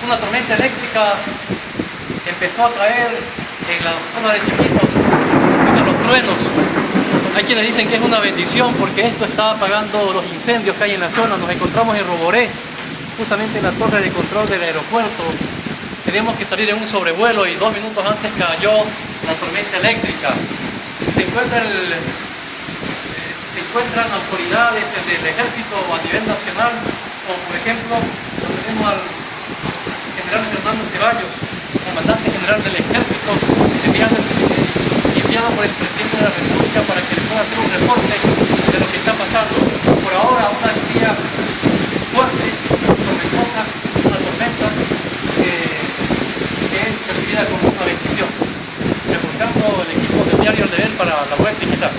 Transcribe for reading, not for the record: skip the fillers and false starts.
Una tormenta eléctrica empezó a caer en la zona de Chiquitos, a los truenos. Hay quienes dicen que es una bendición porque esto está apagando los incendios que hay en la zona. Nos encontramos en Roboré, justamente en la torre de control del aeropuerto. Teníamos que salir en un sobrevuelo y 2 minutos antes cayó la tormenta eléctrica. Se encuentran autoridades del ejército a nivel nacional, como por ejemplo tenemos al general Fernando Ceballos, comandante general del ejército, enviado por el presidente de la República para que le pueda hacer un reporte de lo que está pasando. Por ahora, una lluvia fuerte, tormentosa, una tormenta que es percibida como una bendición. Reportando el equipo del diario El Deber para la web digital.